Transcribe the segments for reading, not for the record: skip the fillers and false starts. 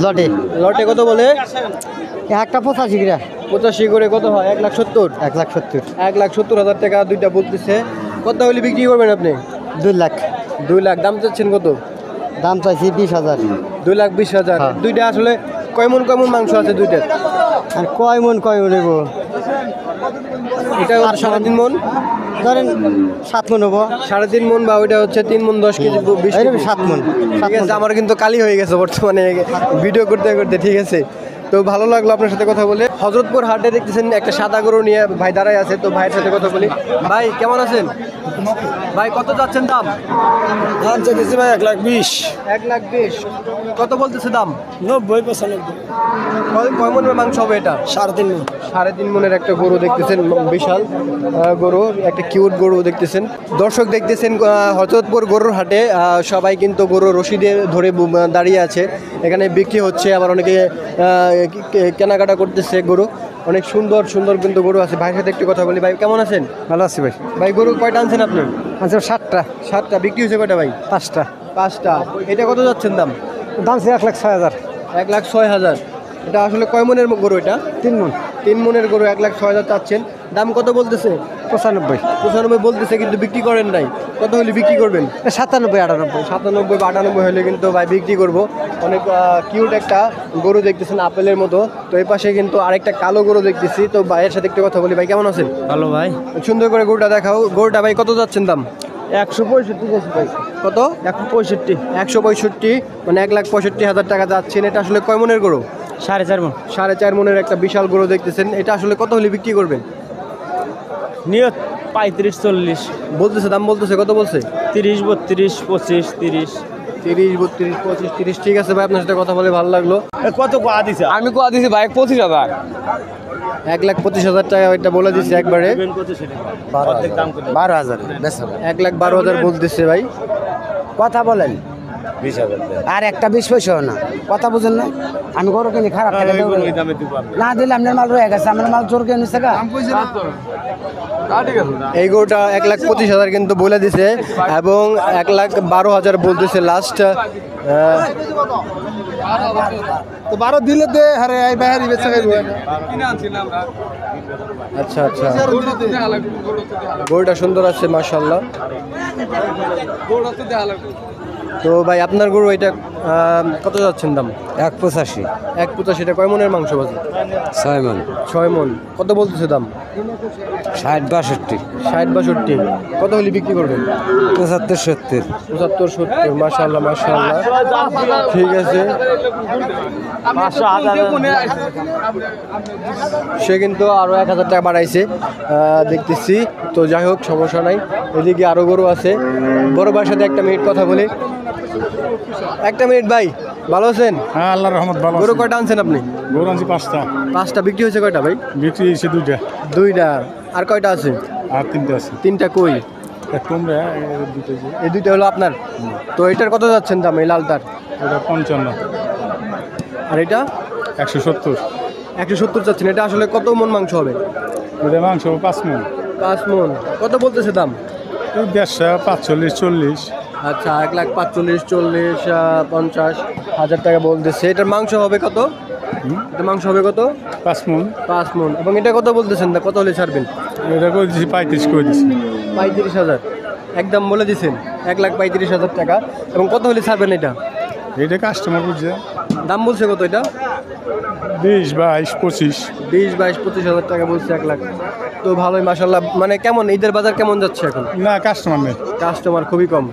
লটে লটে কত বলে? একটা 85 করে। 85 করে কত হয়? 1,70,000। 1,70,000। 1,70,000 টাকা দুইটা বলতেছে। কত হলে বিক্রি করবেন আপনি? 2 লাখ। 2 লাখ দাম চাচ্ছেন কত? দাম চাইছি 20,000। 2,20,000। হ্যাঁ। দুইটা আসলে কয়মন মাংস আছে দুইটা? আর কয় মন নেব? এটা 3.5 মন, ধরেন 7 মন হবো। 3.5 মন, বা ওইটা হচ্ছে 3 মন 10 কেজি 20 কেজি। 7 মন। ঠিক আছে, আমার কিন্তু কালি হয়ে গেছে বর্তমানে ভিডিও করতে করতে। ঠিক আছে, তো ভালো লাগলো আপনার সাথে কথা বলে। হযরতপুর হাটে দেখতেছেন একটা সাদা গরু নিয়ে ভাই দাঁড়ায় আছে, তো ভাইয়ের সাথে কথা বলি। ভাই কেমন আছেন? ভাই কত যাচ্ছেন দাম? দাম চাইছি ভাই 1,20,000। 1,20,000। কত বলতেছে দাম? 90-95। কয় মনের মাংস হবে এটা? 3.5 মন। 3.5 মনের একটা গরু দেখতেছেন, বিশাল গরু, একটা কিউট গরু দেখতেছেন। দর্শক দেখতেছেন হযরতপুর গরুর হাটে সবাই কিন্তু গরু রশি দিয়ে ধরে দাঁড়িয়ে আছে। এখানে বিক্রি হচ্ছে, আবার অনেকে কেনাকাটা করতেছে গরু। অনেক সুন্দর সুন্দর কিন্তু গরু আছে। ভাইয়ের সাথে একটু কথা বলি। ভাই কেমন আছেন? ভালো আছি ভাই। ভাই গরু কয়টা আনছেন আপনি? আচ্ছা 7টা। 7টা। বিক্রি হয়েছে কয়টা ভাই? 5টা। 5টা। এটা কত যাচ্ছেন দাম? দাম ছিল 1,06,000। 1,06,000। এটা আসলে কয় মনের গরু এটা? 3 মন। 3 মনের গরু 1,06,000 চাচ্ছেন। দাম কত বলতেছে? 95। 95 বলতেছে, কিন্তু বিক্রি করেন নাই। কত হলে বিক্রি করবেন? 97-98। 97 বা 98 হলে কিন্তু ভাই বিক্রি করব। অনেক কিউট একটা গরু দেখতেছেন, আপেলের মতো। তো এই পাশে কিন্তু আরেকটা কালো গরু দেখতেছি। তো ভাইয়ের সাথে একটু কথা বলি। ভাই কেমন আছেন? ভালো ভাই। সুন্দর করে গরুটা দেখাও। গরুটা ভাই কত যাচ্ছেন দাম? 165 ভাই। কত? 165। 165, মানে 1,65,000 টাকা যাচ্ছেন। এটা আসলে কয় মনের গরু? 4.5 মন। 4.5 মনের একটা বিশাল গরু দেখতেছেন। এটা আসলে কত হলে বিক্রি করবেন? নিয়ত 35-40। বলতেছে, দাম বলতেছে, কত বলছে? 30-32-25-30। 30, 32, 25, 30। ঠিক আছে ভাই, আপনার সাথে কথা বলে ভালো লাগলো। কত কোয়া দিছে? আমি কোয়া দিছি ভাই 25,000। 1,25,000 টাকা এটা বলে দিচ্ছে একবারে। 12,000। বেশ 1,12,000 বলতেছে ভাই। কথা বলেন। 20,000 আর একটা 20 পয়সাও না। কথা বুঝেন না? আমি গরু কিনি খারাপ টাকা দেব না, দিলে আপনার মাল রয়ে গেছে। আমার মাল জোর কিনে নিছে গা। এই গরুটা 1,25,000 কিন্তু বলে দিছে, এবং 1,12,000 বলতেছে লাস্ট। তো 12 দিলে দে আরে এই বাইরে বেচা খাইবো। আচ্ছা আচ্ছা, গরুটা সুন্দর আছে মাশাআল্লাহ। তো ভাই আপনার গরু এটা কত যাচ্ছেন দাম? 185। 1,85। এটা কয় মনের মাংস বাজে? 6 মন। 6 মন। কত বলতেছে দাম? 60-62। 60-62। কত হলে বিক্রি করবেন? 75-70। 75-70। মাশাআল্লাহ মাশাআল্লাহ। ঠিক আছে, সে কিন্তু আরো 1,000 টাকা বাড়াইছে দেখতেছি। তো যাই হোক, সমস্যা নাই। এদিকে আরো গরু আছে। বড় ভাইয়ের সাথে একটা মিনিট কথা বলি। একটা মিনিট ভাই, ভালো আছেন? হ্যাঁ আল্লাহর রহমত ভালো গরু আছি। কয়টা আনছেন আপনি? গরু আনছি 5টা। 5টা। বিক্রি হয়েছে কয়টা ভাই? বিক্রি হয়েছে 2টা। 2টা। আর কয়টা আছে? আর 3টা আছে। 3টা কই? তোমরা 2টা যে এই 2টা হলো আপনার। তো এটার কত যাচ্ছেন দাম, এই লালটার? এটা 55। আর এটা 170। 170 যাচ্ছেন। এটা আসলে কত মন মাংস হবে? এটা মাংস 5 মন। 5 মন। কত বলতেছে দাম? 150, 45, 40। আচ্ছা, 1,45,000, 40, 50,000 টাকা বলতেছে। এটার মাংস হবে কত? এটা মাংস হবে কত? 5 মন। 5 মন। এবং এটা কত বলতেছেন? না কত হলে ছাড়বেন? এটা করে দিছি 35 করে দিছি। 35,000 একদম বলে দিছেন। 1,35,000 টাকা। এবং কত হলে ছাড়বেন এটা? এটা কাস্টমার বুঝছে। দাম বলছে কত এটা? 20, 22, 25। 20, 22, 25,000 টাকা বলছে। 1 লাখ। তো ভালোই মাশাআল্লাহ। মানে কেমন ঈদের বাজার কেমন যাচ্ছে এখন? না কাস্টমার নেই। কাস্টমার খুবই কম।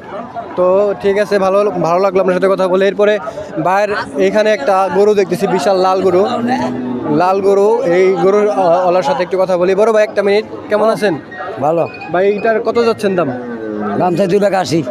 তো ঠিক আছে, ভালো ভালো লাগলো আপনার সাথে কথা বলে। এরপরে বাইরের এখানে একটা গরু দেখতেছি, বিশাল লাল গরু। লাল গরু, এই গরুর ওলার সাথে একটু কথা বলি। বড় ভাই একটা মিনিট, কেমন আছেন? ভালো ভাই এটার কত যাচ্ছেন দাম? দাম চাই 2,80,000।